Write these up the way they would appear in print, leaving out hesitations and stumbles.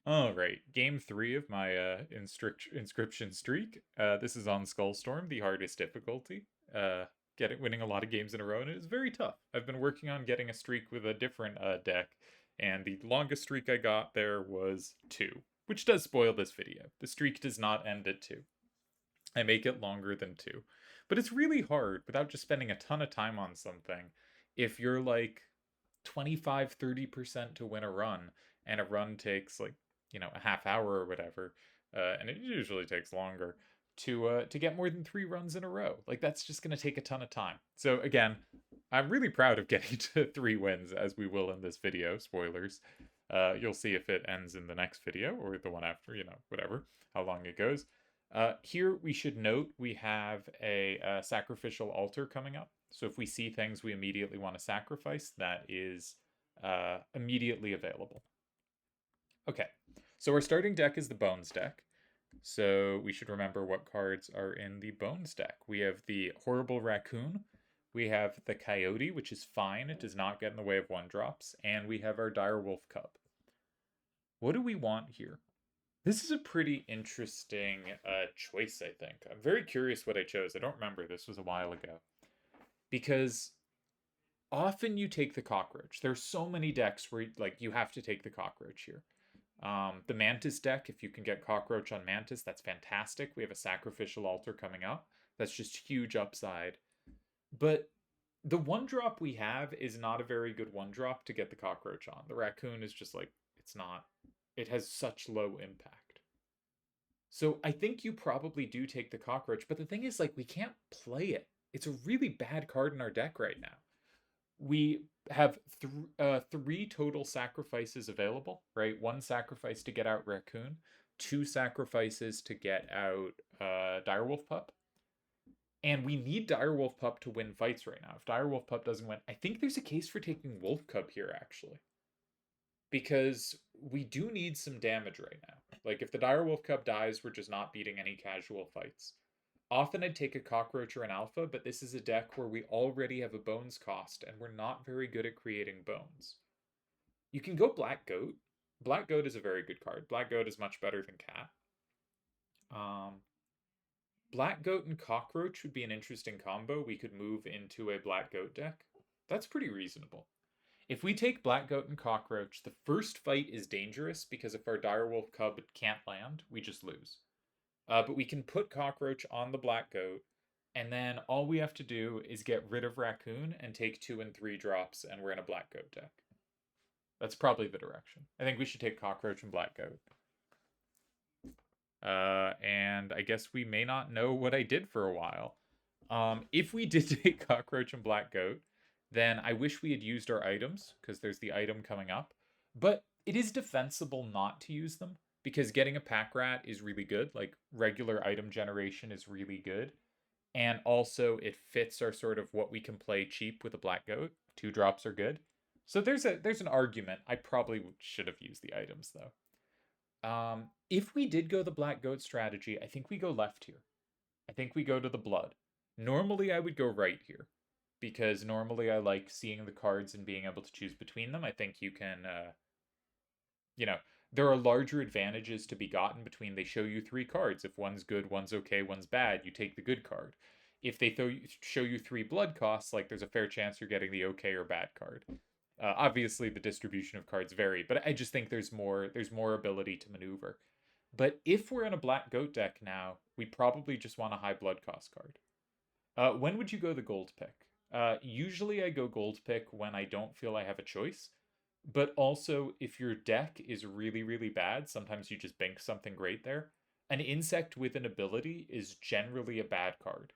All right, game three of my inscription streak. This is on Skullstorm, the hardest difficulty. Winning a lot of games in a row, and it is very tough. I've been working on getting a streak with a different deck, and the longest streak I got there was two, which does spoil this video. The streak does not end at two. I make it longer than two, but it's really hard without just spending a ton of time on something. If you're like 25-30% to win a run, and a run takes like a half hour or whatever, and it usually takes longer to get more than three runs in a row. Like that's just going to take a ton of time. So again, I'm really proud of getting to three wins, as we will in this video. Spoilers. You'll see if it ends in the next video or the one after, whatever, how long it goes. Here we should note we have a sacrificial altar coming up. So if we see things we immediately want to sacrifice, that is immediately available. Okay, so our starting deck is the Bones deck. So we should remember what cards are in the Bones deck. We have the Horrible Raccoon. We have the Coyote, which is fine. It does not get in the way of one drops. And we have our Direwolf Cub. What do we want here? This is a pretty interesting choice, I think. I'm very curious what I chose. I don't remember. This was a while ago. Because often you take the Cockroach. There's so many decks where like you have to take the Cockroach here. The Mantis deck, if you can get Cockroach on Mantis, that's fantastic. We have a Sacrificial Altar coming up. That's just huge upside. But the one drop we have is not a very good one drop to get the Cockroach on. The Raccoon is just like, it's not. It has such low impact. So I think you probably do take the Cockroach, but the thing is, like, we can't play it. It's a really bad card in our deck right now. We have three total sacrifices available, right? One sacrifice to get out Raccoon, two sacrifices to get out Direwolf Pup. And we need Direwolf Pup to win fights right now. If Direwolf Pup doesn't win, I think there's a case for taking Wolf Cub here, actually. Because we do need some damage right now. Like, if the Direwolf Cub dies, we're just not beating any casual fights. Often I'd take a Cockroach or an Alpha, but this is a deck where we already have a Bones cost, and we're not very good at creating Bones. You can go Black Goat. Black Goat is a very good card. Black Goat is much better than Cat. Black Goat and Cockroach would be an interesting combo. We could move into a Black Goat deck. That's pretty reasonable. If we take Black Goat and Cockroach, the first fight is dangerous because if our Direwolf Cub can't land, we just lose. But we can put Cockroach on the Black Goat, and then all we have to do is get rid of Raccoon and take 2 and 3 drops, and we're in a Black Goat deck. That's probably the direction. I think we should take Cockroach and Black Goat. And I guess we may not know what I did for a while. If we did take Cockroach and Black Goat, then I wish we had used our items, because there's the item coming up. But it is defensible not to use them, because getting a pack rat is really good. Like, regular item generation is really good. And also, it fits our sort of what we can play cheap with a Black Goat. 2 drops are good. So there's an argument. I probably should have used the items, though. If we did go the Black Goat strategy, I think we go left here. I think we go to the Blood. Normally, I would go right here, because normally I like seeing the cards and being able to choose between them. I think you can, there are larger advantages to be gotten between they show you 3 cards. If one's good, one's okay, one's bad, you take the good card. If they show you 3 blood costs, like there's a fair chance you're getting the okay or bad card. Obviously, the distribution of cards vary, but I just think there's more ability to maneuver. But if we're in a Black Goat deck now, we probably just want a high blood cost card. When would you go the gold pick? Usually I go gold pick when I don't feel I have a choice. But also, if your deck is really, really bad, sometimes you just bank something great there. An insect with an ability is generally a bad card.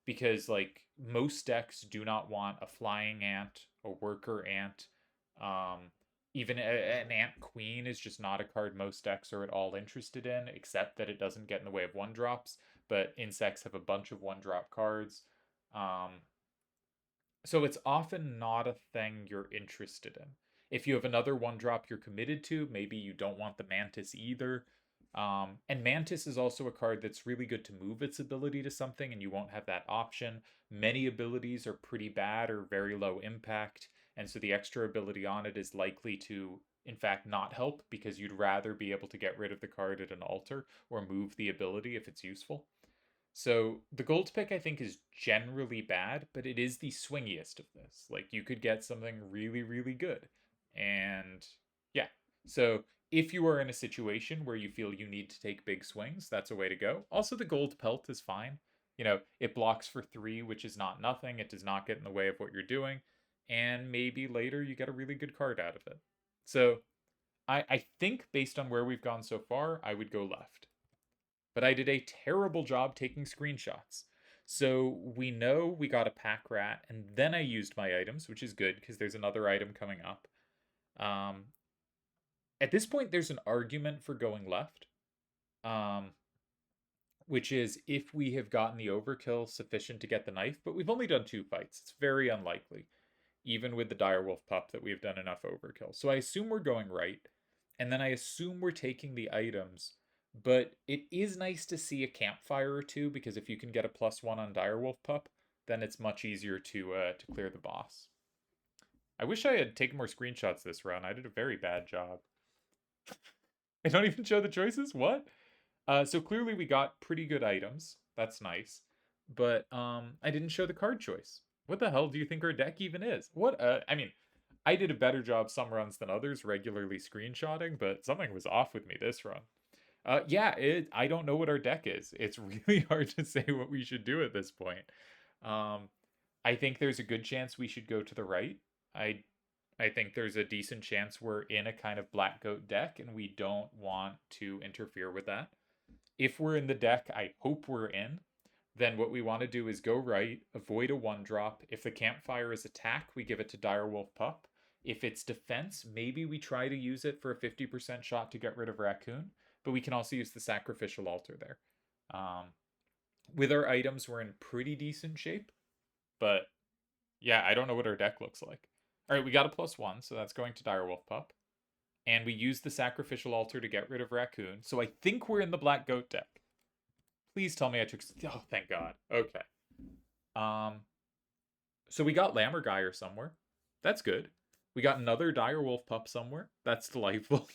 Because, like, most decks do not want a flying ant, a worker ant. Even an ant queen is just not a card most decks are at all interested in, except that it doesn't get in the way of one drops. But insects have a bunch of one drop cards. So it's often not a thing you're interested in. If you have another one drop you're committed to, maybe you don't want the Mantis either. And Mantis is also a card that's really good to move its ability to something, and you won't have that option. Many abilities are pretty bad or very low impact, and so the extra ability on it is likely to in fact not help because you'd rather be able to get rid of the card at an altar or move the ability if it's useful. So the gold pick I think is generally bad, but it is the swingiest of this. Like you could get something really, really good. And yeah. So if you are in a situation where you feel you need to take big swings, that's a way to go. Also, the gold pelt is fine. You know, it blocks for 3, which is not nothing. It does not get in the way of what you're doing. And maybe later you get a really good card out of it. So I think based on where we've gone so far, I would go left. But I did a terrible job taking screenshots. So we know we got a pack rat, and then I used my items, which is good because there's another item coming up. At this point, there's an argument for going left, which is if we have gotten the overkill sufficient to get the knife, but we've only done 2 fights. It's very unlikely, even with the direwolf pup, that we've done enough overkill. So I assume we're going right, and then I assume we're taking the items. But it is nice to see a campfire or two, because if you can get a +1 on direwolf pup, then it's much easier to clear the boss. I wish I had taken more screenshots this run. I did a very bad job. I don't even show the choices? What? So clearly we got pretty good items. That's nice. But I didn't show the card choice. What the hell do you think our deck even is? What? I mean, I did a better job some runs than others regularly screenshotting, but something was off with me this run. Yeah, I don't know what our deck is. It's really hard to say what we should do at this point. I think there's a good chance we should go to the right. I think there's a decent chance we're in a kind of black goat deck and we don't want to interfere with that. If we're in the deck I hope we're in, then what we want to do is go right, avoid a 1-drop. If the campfire is attack, we give it to direwolf pup. If it's defense, maybe we try to use it for a 50% shot to get rid of raccoon, but we can also use the sacrificial altar there. With our items, we're in pretty decent shape, but yeah, I don't know what our deck looks like. All right, we got a +1, so that's going to direwolf pup. And we use the sacrificial altar to get rid of raccoon. So I think we're in the black goat deck. Please tell me I took... Oh, thank God. Okay. So we got Lammergeier somewhere. That's good. We got another direwolf pup somewhere. That's delightful.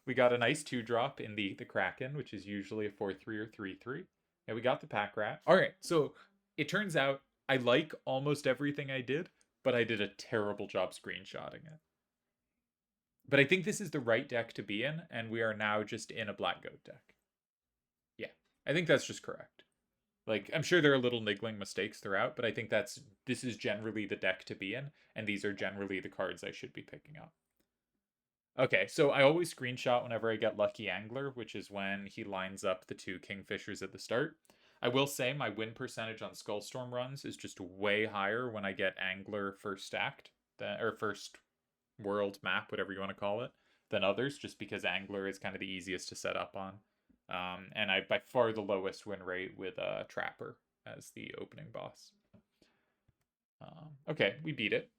We got a nice 2-drop in the Kraken, which is usually a 4-3 or 3-3. And we got the pack rat. All right, so it turns out I like almost everything I did, but I did a terrible job screenshotting it. But I think this is the right deck to be in, and we are now just in a black goat deck. Yeah, I think that's just correct. Like, I'm sure there are little niggling mistakes throughout, but I think this is generally the deck to be in, and these are generally the cards I should be picking up. Okay, so I always screenshot whenever I get Lucky Angler, which is when he lines up the 2 Kingfishers at the start. I will say my win percentage on Skullstorm runs is just way higher when I get Angler first stacked, or first world map, whatever you want to call it, than others, just because Angler is kind of the easiest to set up on. And I have by far the lowest win rate with Trapper as the opening boss. Okay, we beat it.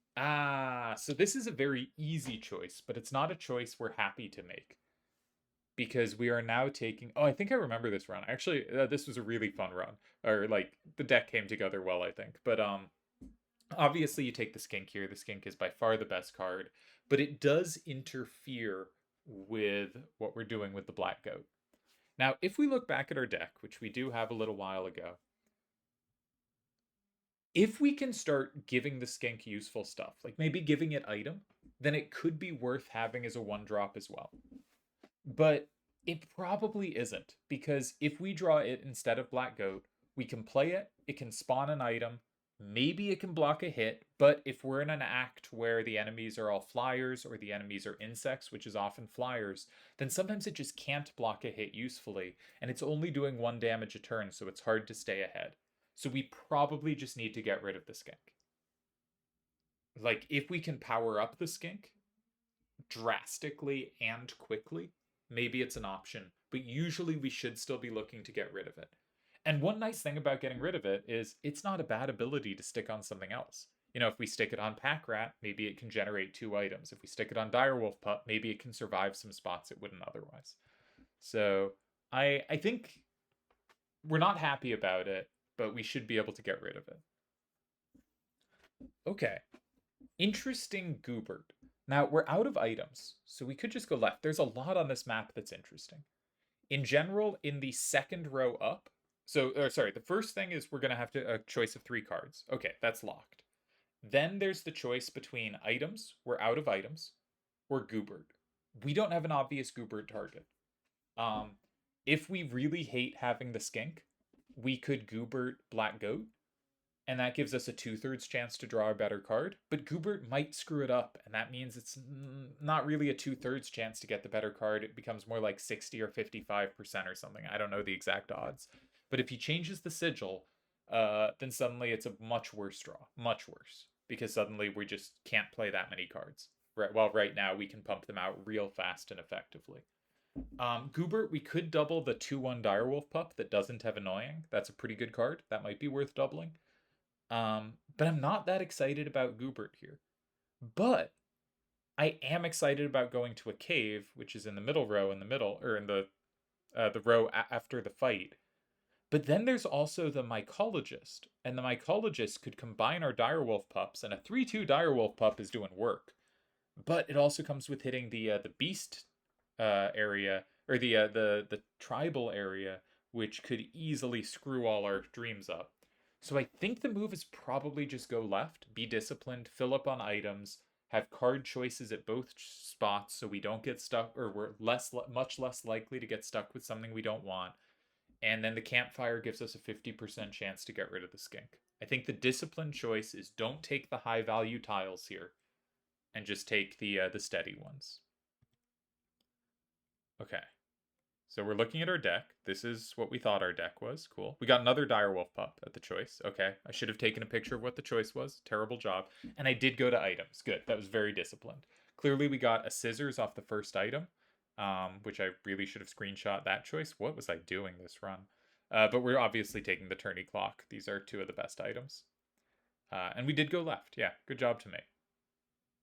So this is a very easy choice, but it's not a choice we're happy to make. Because we are now taking... Oh, I think I remember this run. Actually, this was a really fun run. Or, like, the deck came together well, I think. But, obviously you take the Skink here. The Skink is by far the best card. But it does interfere with what we're doing with the Black Goat. Now, if we look back at our deck, which we do have a little while ago, if we can start giving the Skink useful stuff, like maybe giving it item, then it could be worth having as a 1-drop as well. But it probably isn't, because if we draw it instead of Black Goat, we can play it, it can spawn an item, maybe it can block a hit, but if we're in an act where the enemies are all flyers or the enemies are insects, which is often flyers, then sometimes it just can't block a hit usefully, and it's only doing 1 damage a turn, so it's hard to stay ahead. So we probably just need to get rid of the Skink. Like, if we can power up the Skink drastically and quickly, maybe it's an option, but usually we should still be looking to get rid of it. And one nice thing about getting rid of it is it's not a bad ability to stick on something else. You know, if we stick it on Pack Rat, maybe it can generate 2 items. If we stick it on Direwolf Pup, maybe it can survive some spots it wouldn't otherwise. So I think we're not happy about it, but we should be able to get rid of it. Okay. Interesting Goobert. Now, we're out of items, so we could just go left. There's a lot on this map that's interesting. In general, in the second row up, the first thing is we're going to have a choice of 3 cards. Okay, that's locked. Then there's the choice between items. We're out of items. Or Goobert. We don't have an obvious Goobert target. If we really hate having the skink, we could Goobert Black Goat, and that gives us a 2/3 chance to draw a better card. But Goobert might screw it up, and that means it's not really a 2/3 chance to get the better card. It becomes more like 60 or 55% or something. I don't know the exact odds. But if he changes the sigil, then suddenly it's a much worse draw. Much worse. Because suddenly we just can't play that many cards. Right, well, right now we can pump them out real fast and effectively. Goobert, we could double the 2/1 Direwolf Pup that doesn't have Annoying. That's a pretty good card. That might be worth doubling. But I'm not that excited about Goobert here. But I am excited about going to a cave, which is in the middle row in the middle, or in the row after the fight. But then there's also the Mycologist, and the Mycologist could combine our Direwolf Pups, and a 3/2 Direwolf Pup is doing work. But it also comes with hitting the beast area, or the tribal area, which could easily screw all our dreams up. So I think the move is probably just go left, be disciplined, fill up on items, have card choices at both spots so we don't get stuck, or we're much less likely to get stuck with something we don't want. And then the campfire gives us a 50% chance to get rid of the skink. I think the disciplined choice is don't take the high value tiles here, and just take the steady ones. Okay. So we're looking at our deck. This is what we thought our deck was. Cool. We got another Direwolf Pup at the choice. Okay. I should have taken a picture of what the choice was. Terrible job. And I did go to items. Good. That was very disciplined. Clearly we got a scissors off the first item, which I really should have screenshot that choice. What was I doing this run? But we're obviously taking the tourney clock. These are 2 of the best items. And we did go left. Yeah. Good job to me.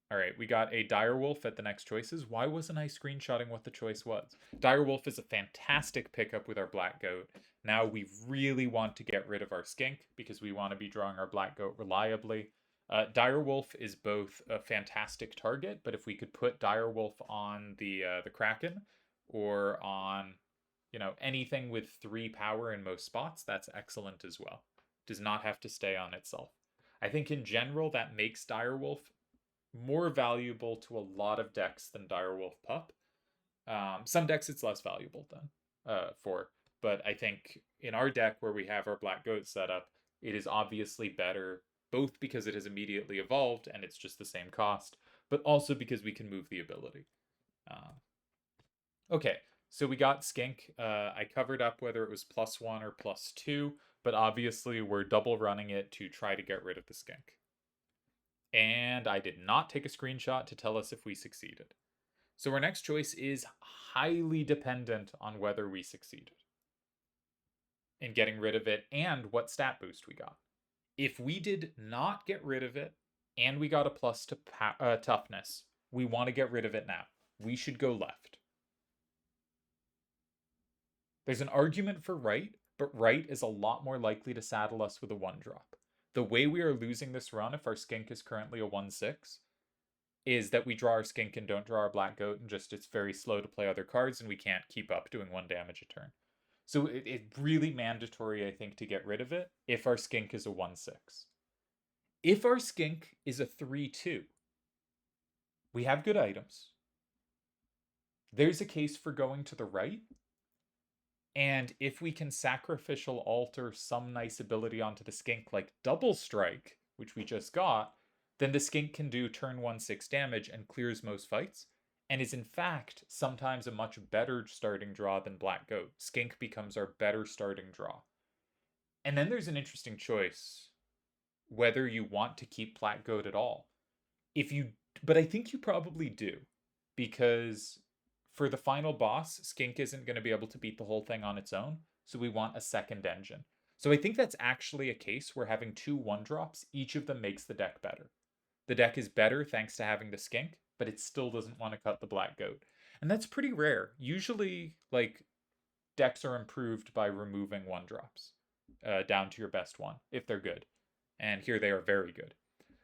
All right, we got a Direwolf at the next choices. Why wasn't I screenshotting what the choice was? Direwolf is a fantastic pickup with our Black Goat. Now we really want to get rid of our skink because we want to be drawing our Black Goat reliably. Direwolf is both a fantastic target, but if we could put Direwolf on the Kraken or on, anything with 3 power in most spots, that's excellent as well. Does not have to stay on itself. I think in general that makes Direwolf more valuable to a lot of decks than Direwolf Pup. Some decks it's less valuable than but I think in our deck where we have our Black Goat set up, it is obviously better, both because it has immediately evolved and it's just the same cost, but also because we can move the ability. Okay, so we got Skink. I covered up whether it was +1 or +2, but obviously we're double running it to try to get rid of the Skink. And I did not take a screenshot to tell us if we succeeded. So our next choice is highly dependent on whether we succeeded in getting rid of it and what stat boost we got. If we did not get rid of it and we got a plus to toughness, we want to get rid of it now. We should go left. There's an argument for right, but right is a lot more likely to saddle us with a 1-drop. The way we are losing this run, if our skink is currently a 1/6, is that we draw our skink and don't draw our Black Goat, and just it's very slow to play other cards, and we can't keep up doing 1 damage a turn. So it's really mandatory, I think, to get rid of it if our skink is a 1/6. If our skink is a 3/2, we have good items. There's a case for going to the right. And if we can sacrificial alter some nice ability onto the skink like Double Strike, which we just got, then the skink can do turn 1 6 damage and clears most fights, and is in fact sometimes a much better starting draw than Black Goat. Skink becomes our better starting draw. And then there's an interesting choice, whether you want to keep Black Goat at all. But I think you probably do, because for the final boss, Skink isn't going to be able to beat the whole thing on its own, so we want a second engine. So I think that's actually a case where having 2 1-drops, each of them makes the deck better. The deck is better thanks to having the Skink, but it still doesn't want to cut the Black Goat. And that's pretty rare. Usually, decks are improved by removing 1-drops down to your best one, if they're good. And here they are very good.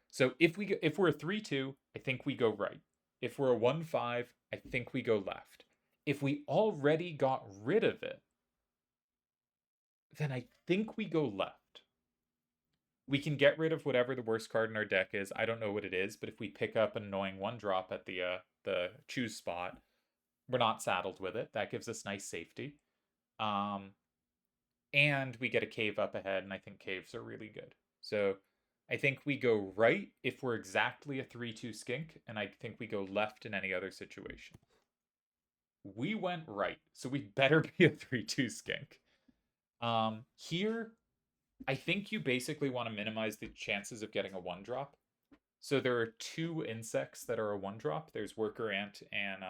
So if we're a 3/2, I think we go right. If we're a 1-5, I think we go left. If we already got rid of it, then I think we go left. We can get rid of whatever the worst card in our deck is. I don't know what it is, but if we pick up an annoying 1-drop at the choose spot, we're not saddled with it. That gives us nice safety. And we get a cave up ahead, and I think caves are really good. So I think we go right if we're exactly a 3-2 skink, and I think we go left in any other situation. We went right, so we better be a 3-2 skink. Here, I think you basically want to minimize the chances of getting a 1-drop. So there are 2 insects that are a 1-drop. There's worker ant and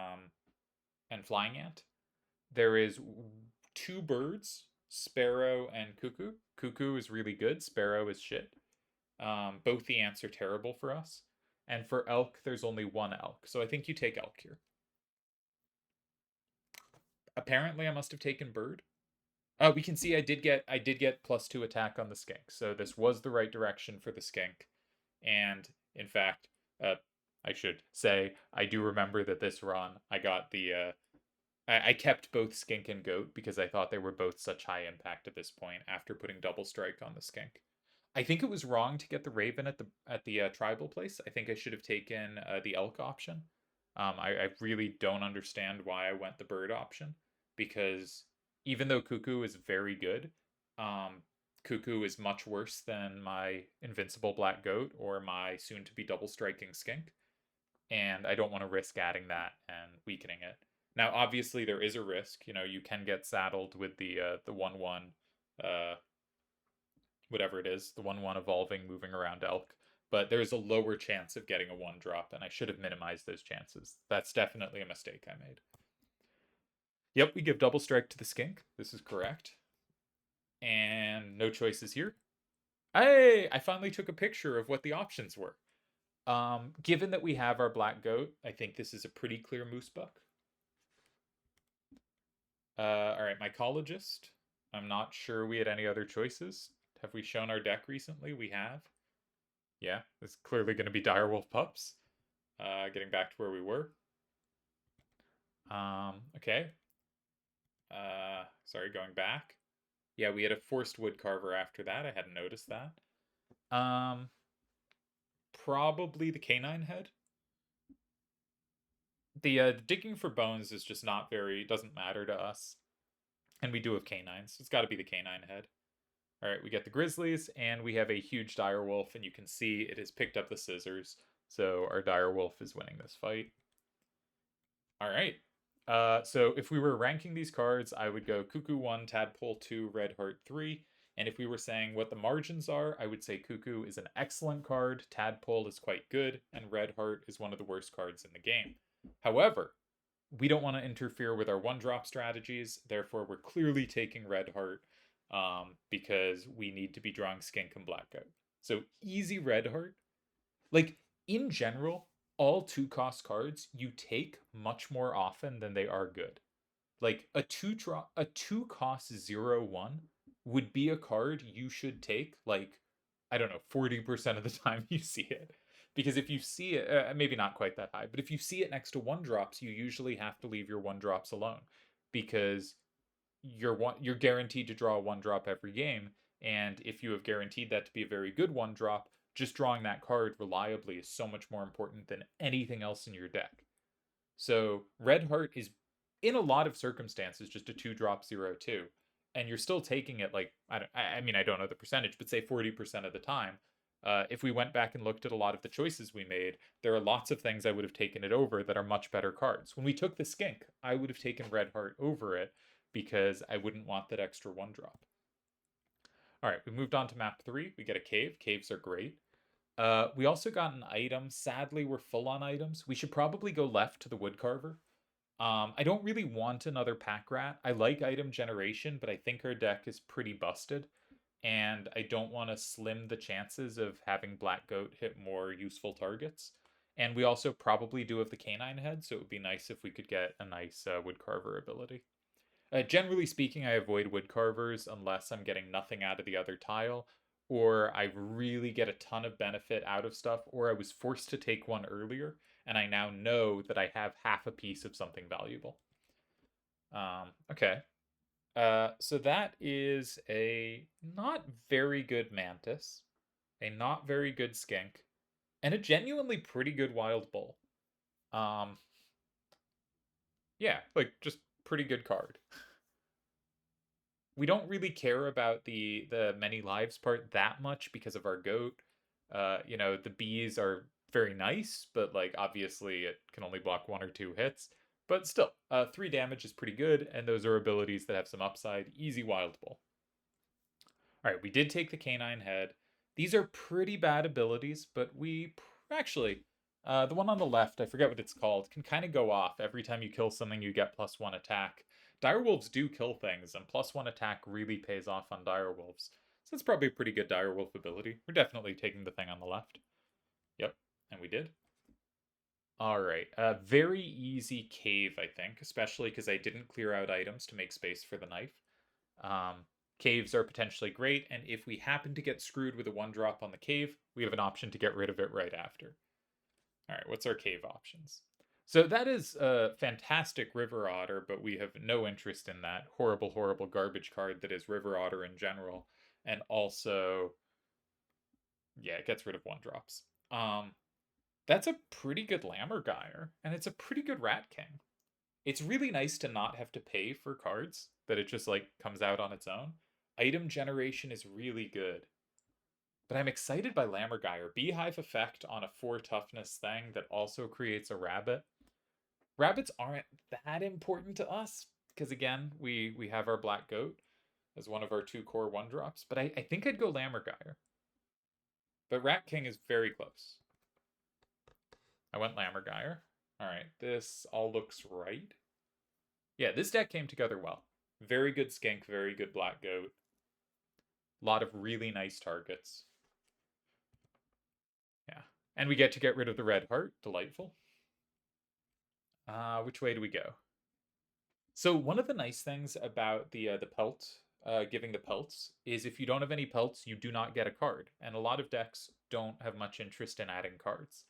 flying ant. There is 2 birds, sparrow and cuckoo. Cuckoo is really good. Sparrow is shit. Both the ants are terrible for us. And for elk, there's only 1 elk. So I think you take elk here. Apparently, I must have taken bird. We can see I did get +2 attack on the skink. So this was the right direction for the skink. And in fact, I should say I do remember that this run I got the I kept both skink and goat because I thought they were both such high impact at this point after putting double strike on the skink. I think it was wrong to get the raven at the tribal place. I think I should have taken the elk option. I really don't understand why I went the bird option, because even though cuckoo is very good, cuckoo is much worse than my invincible black goat or my soon to be double striking skink, and I don't want to risk adding that and weakening it. Now, obviously, there is a risk. You know, you can get saddled with the 1-1, whatever it is, the 1-1 evolving, moving around elk. But there's a lower chance of getting a 1-drop, and I should have minimized those chances. That's definitely a mistake I made. Yep, we give double strike to the skink. This is correct. And no choices here. Hey, I finally took a picture of what the options were. Given that we have our black goat, I think this is a pretty clear moose buck. All right, mycologist. I'm not sure we had any other choices. Have we shown our deck recently? We have. Yeah, it's clearly going to be direwolf pups. Getting back to where we were. Okay. Sorry, going back. Yeah, we had a forced woodcarver after that. I hadn't noticed that. Probably the canine head. The digging for bones is just not very, doesn't matter to us. And we do have canines, so it's got to be the canine head. All right, we get the grizzlies, and we have a huge direwolf, and you can see it has picked up the scissors. So our direwolf is winning this fight. All right. So if we were ranking these cards, I would go Cuckoo 1, Tadpole 2, Red Heart 3. And if we were saying what the margins are, I would say Cuckoo is an excellent card, Tadpole is quite good, and Red Heart is one of the worst cards in the game. However, we don't want to interfere with our 1-drop strategies, therefore we're clearly taking Red Heart because we need to be drawing skink and blackout. So easy Red Heart. Like, in general, all 2-cost cards you take much more often than they are good. Like a 2-cost 0-1 would be a card you should take, like, I don't know, 40% of the time you see it. Because if you see it, maybe not quite that high, but if you see it next to 1-drops, you usually have to leave your 1-drops alone, because you're guaranteed to draw a 1-drop every game, and if you have guaranteed that to be a very good 1-drop, just drawing that card reliably is so much more important than anything else in your deck. So Red Heart is, in a lot of circumstances, just a 2-drop 0-2, and you're still taking it, like, I mean, I don't know the percentage, but say 40% of the time. If we went back and looked at a lot of the choices we made, there are lots of things I would have taken it over that are much better cards. When we took the skink, I would have taken Red Heart over it because I wouldn't want that extra 1-drop. All right, we moved on to map 3. We get a cave. Caves are great. We also got an item. Sadly, we're full on items. We should probably go left to the woodcarver. I don't really want another pack rat. I like item generation, but I think our deck is pretty busted, and I don't want to slim the chances of having black goat hit more useful targets. And we also probably do have the canine head, so it would be nice if we could get a nice woodcarver ability. Generally speaking, I avoid woodcarvers unless I'm getting nothing out of the other tile, or I really get a ton of benefit out of stuff, or I was forced to take one earlier, and I now know that I have half a piece of something valuable. Okay. So that is a not very good Mantis, a not very good Skink, and a genuinely pretty good Wild Bull. Um, yeah, like just pretty good card. We don't really care about the many lives part that much because of our goat. The bees are very nice, but like obviously it can only block 1 or 2 hits. But still, 3 damage is pretty good, and those are abilities that have some upside. Easy Wild Bull. All right, we did take the Canine Head. These are pretty bad abilities, but we actually, the one on the left, I forget what it's called, can kind of go off. Every time you kill something, you get +1 attack. Direwolves do kill things, and +1 attack really pays off on direwolves. So it's probably a pretty good direwolf ability. We're definitely taking the thing on the left. Yep, and we did. All right, very easy cave, I think, especially because I didn't clear out items to make space for the knife. Um, Caves are potentially great, and if we happen to get screwed with a 1-drop on the cave, we have an option to get rid of it right after. All right, what's our cave options? So that is a fantastic River Otter, but we have no interest in that horrible, horrible garbage card that is River Otter in general. And also, yeah, it gets rid of 1-drops. That's a pretty good Lammergeier, and it's a pretty good Rat King. It's really nice to not have to pay for cards, that it just like comes out on its own. Item generation is really good. But I'm excited by Lammergeier. Beehive effect on a 4 toughness thing that also creates a rabbit. Rabbits aren't that important to us, because again, we have our Black Goat as one of our 2 core 1-drops, but I think I'd go Lammergeier. But Rat King is very close. I went Lammergeier. Alright, this all looks right. Yeah, this deck came together well. Very good Skink, very good Black Goat. A lot of really nice targets. Yeah. And we get to get rid of the red heart. Delightful. Which way do we go? So one of the nice things about the pelt, giving the pelts, is if you don't have any pelts, you do not get a card. And a lot of decks don't have much interest in adding cards.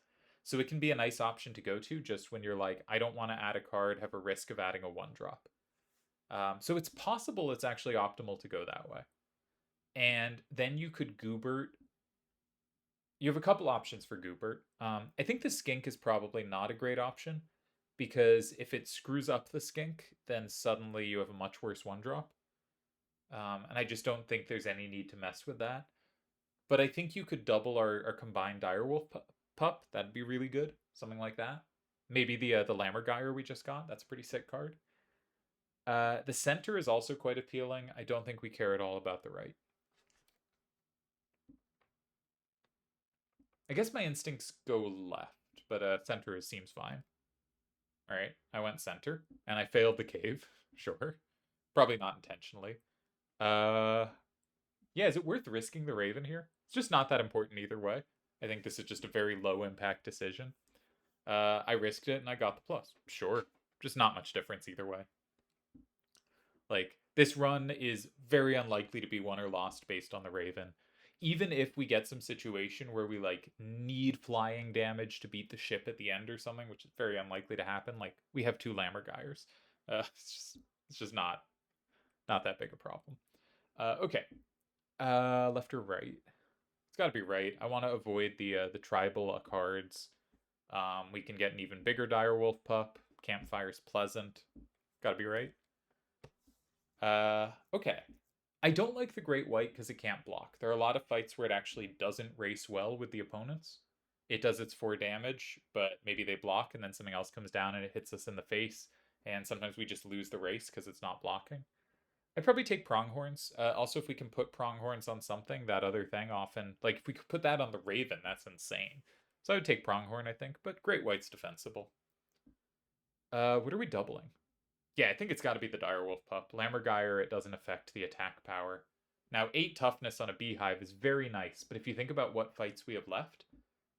So it can be a nice option to go to just when you're like, I don't want to add a card, have a risk of adding a 1-drop. So it's possible it's actually optimal to go that way. And then you could Goobert. You have a couple options for Goobert. I think the Skink is probably not a great option because if it screws up the Skink, then suddenly you have a much worse 1-drop. And I just don't think there's any need to mess with that. But I think you could double our combined Direwolf pup. That'd be really good. Something like that. Maybe the Lammergeier we just got. That's a pretty sick card. The center is also quite appealing. I don't think we care at all about the right. I guess my instincts go left, but center seems fine. All right, I went center, and I failed the cave. Sure. Probably not intentionally. Yeah, is it worth risking the Raven here? It's just not that important either way. I think this is just a very low impact decision. I risked it and I got the plus. Sure. Just not much difference either way. Like, this run is very unlikely to be won or lost based on the Raven. Even if we get some situation where we like need flying damage to beat the ship at the end or something, which is very unlikely to happen, like we have 2 Lammergeiers. It's just not that big a problem. Okay. Left or right? It's got to be right. I want to avoid the tribal cards. We can get an even bigger direwolf pup. Campfire's pleasant. Got to be right. Okay. I don't like the Great White because it can't block. There are a lot of fights where it actually doesn't race well with the opponents. It does its 4 damage, but maybe they block and then something else comes down and it hits us in the face. And sometimes we just lose the race because it's not blocking. I'd probably take Pronghorns. Also, if we can put Pronghorns on something, that other thing often... Like, if we could put that on the Raven, that's insane. So I would take Pronghorn, I think, but Great White's defensible. What are we doubling? Yeah, I think it's got to be the Direwolf Pup. Lammergeier, it doesn't affect the attack power. Now, 8 toughness on a Beehive is very nice, but if you think about what fights we have left,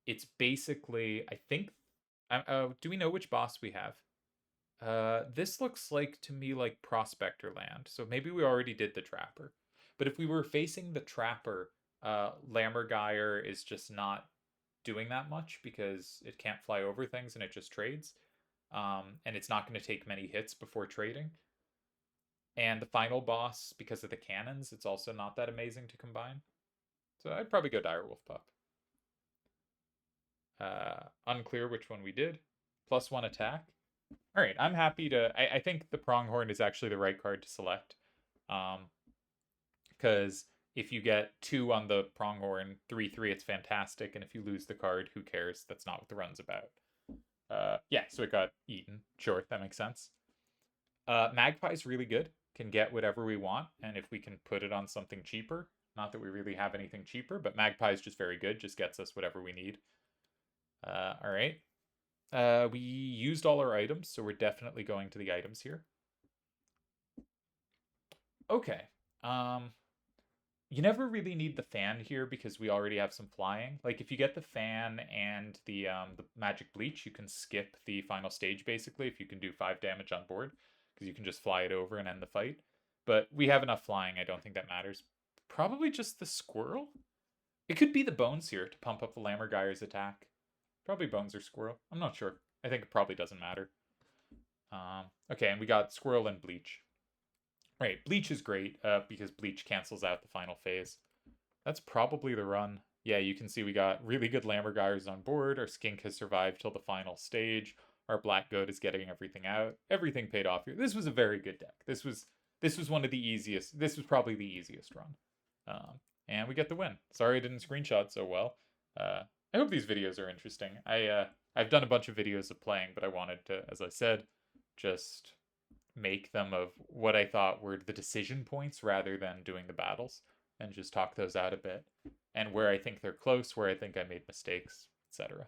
it's basically, I think... do we know which boss we have? This looks like to me like Prospector Land, so maybe we already did the Trapper. But if we were facing the Trapper, Lammergeier is just not doing that much because it can't fly over things and it just trades. And it's not going to take many hits before trading. And the final boss, because of the cannons, it's also not that amazing to combine. So I'd probably go Direwolf Pup. Unclear which one we did. +1 attack. All right, I'm happy to... I think the Pronghorn is actually the right card to select. Because if you get 2 on the Pronghorn, 3/3, it's fantastic. And if you lose the card, who cares? That's not what the run's about. Yeah, so it got eaten. Sure, that makes sense. Magpie's really good. Can get whatever we want. And if we can put it on something cheaper, not that we really have anything cheaper, but Magpie's just very good. Just gets us whatever we need. All right. We used all our items, so we're definitely going to the items here. Okay. You never really need the fan here because we already have some flying. Like, if you get the fan and the magic bleach, you can skip the final stage, basically, if you can do 5 damage on board, because you can just fly it over and end the fight. But we have enough flying, I don't think that matters. Probably just the squirrel? It could be the bones here to pump up the Lammergeier's attack. Probably bones or squirrel. I'm not sure. I think it probably doesn't matter. Okay, and we got squirrel and bleach. Right, bleach is great because bleach cancels out the final phase. That's probably the run. Yeah, you can see we got really good Lammergeiers on board. Our skink has survived till the final stage. Our black goat is getting everything out. Everything paid off here. This was a very good deck. This was one of the easiest. This was probably the easiest run. And we get the win. Sorry I didn't screenshot so well. I hope these videos are interesting. I've done a bunch of videos of playing, but I wanted to, as I said, just make them of what I thought were the decision points rather than doing the battles, and just talk those out a bit. And where I think they're close, where I think I made mistakes, etc.